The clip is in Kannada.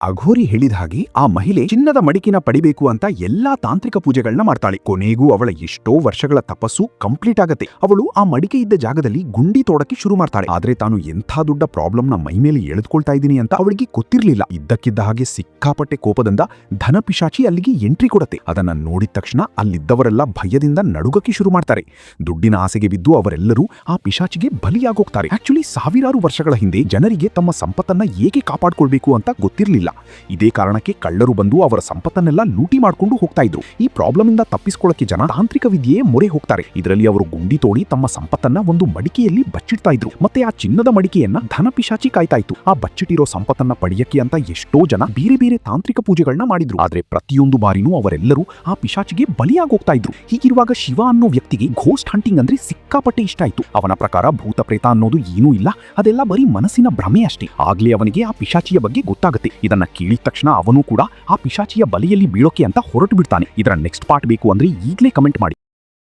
ಅಘೋರಿ ಹೇಳಿದ ಹಾಗೆ ಆ ಮಹಿಳೆ ಚಿನ್ನದ ಮಡಿಕೆನ ಪಡಿಬೇಕು ಅಂತ ಎಲ್ಲಾ ತಾಂತ್ರಿಕ ಪೂಜೆಗಳನ್ನ ಮಾಡ್ತಾಳೆ. ಕೊನೆಗೂ ಅವಳ ಎಷ್ಟೋ ವರ್ಷಗಳ ತಪಸ್ಸು ಕಂಪ್ಲೀಟ್ ಆಗತ್ತೆ. ಅವಳು ಆ ಮಡಿಕೆ ಇದ್ದ ಜಾಗದಲ್ಲಿ ಗುಂಡಿ ತೋಡಕ್ಕೆ ಶುರು ಮಾಡ್ತಾಳೆ. ಆದ್ರೆ ತಾನು ಎಂಥ ದೊಡ್ಡ ಪ್ರಾಬ್ಲಮ್ನ ಮೈ ಮೇಲೆ ಎಳೆದುಕೊಳ್ತಾ ಇದ್ದೀನಿ ಅಂತ ಅವಳಿಗೆ ಗೊತ್ತಿರ್ಲಿಲ್ಲ. ಇದ್ದಕ್ಕಿದ್ದ ಹಾಗೆ ಸಿಕ್ಕಾಪಟ್ಟೆ ಕೋಪದಿಂದ ಧನಪಿಶಾಚಿ ಅಲ್ಲಿಗೆ ಎಂಟ್ರಿ ಕೊಡತ್ತೆ. ಅದನ್ನ ನೋಡಿದ ತಕ್ಷಣ ಅಲ್ಲಿದ್ದವರೆಲ್ಲ ಭಯದಿಂದ ನಡುಗಕ್ಕೆ ಶುರು ಮಾಡ್ತಾರೆ. ದುಡ್ಡಿನ ಆಸೆಗೆ ಬಿದ್ದು ಅವರೆಲ್ಲರೂ ಆ ಪಿಶಾಚಿಗೆ ಬಲಿಯಾಗೋಗ್ತಾರೆ. ಆಕ್ಚುಲಿ ಸಾವಿರಾರು ವರ್ಷಗಳ ಹಿಂದೆ ಜನರಿಗೆ ತಮ್ಮ ಸಂಪತ್ತನ್ನ ಏಕೆ ಕಾಪಾಡ್ಕೊಳ್ಬೇಕು ಅಂತ ಗೊತ್ತಿರಲಿಲ್ಲ. ಇದೇ ಕಾರಣಕ್ಕೆ ಕಳ್ಳರು ಬಂದು ಅವರ ಸಂಪತ್ತನ್ನೆಲ್ಲ ಲೂಟಿ ಮಾಡ್ಕೊಂಡು ಹೋಗ್ತಾ ಇದ್ರು. ಈ ಪ್ರಾಬ್ಲಮ್ ಇಂದ ತಪ್ಪಿಸ್ಕೊಳ್ಳಕ್ಕೆ ಜನ ತಾಂತ್ರಿಕ ವಿದ್ಯೆಯೇ ಮೊರೆ ಹೋಗ್ತಾರೆ. ಇದರಲ್ಲಿ ಅವರು ಗುಂಡಿ ತೋಡಿ ತಮ್ಮ ಸಂಪತ್ತನ್ನ ಒಂದು ಮಡಿಕೆಯಲ್ಲಿ ಬಚ್ಚಿಡ್ತಾ ಇದ್ರು. ಮತ್ತೆ ಆ ಚಿನ್ನದ ಮಡಿಕೆಯನ್ನ ಧನಪಿಶಾಚಿ ಕಾಯ್ತಾ ಇತ್ತು. ಆ ಬಚ್ಚಿಟ್ಟಿರೋ ಸಂಪತ್ತನ್ನ ಪಡೆಯಕ್ಕೆ ಅಂತ ಎಷ್ಟೋ ಜನ ಬೇರೆ ಬೇರೆ ತಾಂತ್ರಿಕ ಪೂಜೆಗಳನ್ನ ಮಾಡಿದ್ರು. ಆದ್ರೆ ಪ್ರತಿಯೊಂದು ಬಾರಿನೂ ಅವರೆಲ್ಲರೂ ಆ ಪಿಶಾಚಿಗೆ ಬಲಿಯಾಗೋಗ್ತಾ ಇದ್ರು. ಹೀಗಿರುವಾಗ ಶಿವ ಅನ್ನೋ ವ್ಯಕ್ತಿಗೆ ಘೋಸ್ಟ್ ಹಂಟಿಂಗ್ ಅಂದ್ರೆ ಸಿಕ್ಕಾಪಟ್ಟೆ ಇಷ್ಟ ಆಯ್ತು. ಅವನ ಪ್ರಕಾರ ಭೂತ ಪ್ರೇತ ಅನ್ನೋದು ಏನೂ ಇಲ್ಲ, ಅದೆಲ್ಲ ಬರೀ ಮನಸ್ಸಿನ ಭ್ರಮೆ ಅಷ್ಟೇ. ಆಗ್ಲೇ ಅವನಿಗೆ ಆ ಪಿಶಾಚಿಯ ಬಗ್ಗೆ ಗೊತ್ತಾಗುತ್ತೆ. ಇದನ್ನ ಕೇಳಿದ ತಕ್ಷಣ ಅವನು ಕೂಡ ಆ ಪಿಶಾಚಿಯ ಬಲೆಯಲ್ಲಿ ಬೀಳೋಕೆ ಅಂತ ಹೊರಟು ಬಿಡ್ತಾನೆ. ಇದರ ನೆಕ್ಸ್ಟ್ ಪಾರ್ಟ್ ಬೇಕು ಅಂದ್ರೆ ಈಗಲೇ ಕಮೆಂಟ್ ಮಾಡಿ.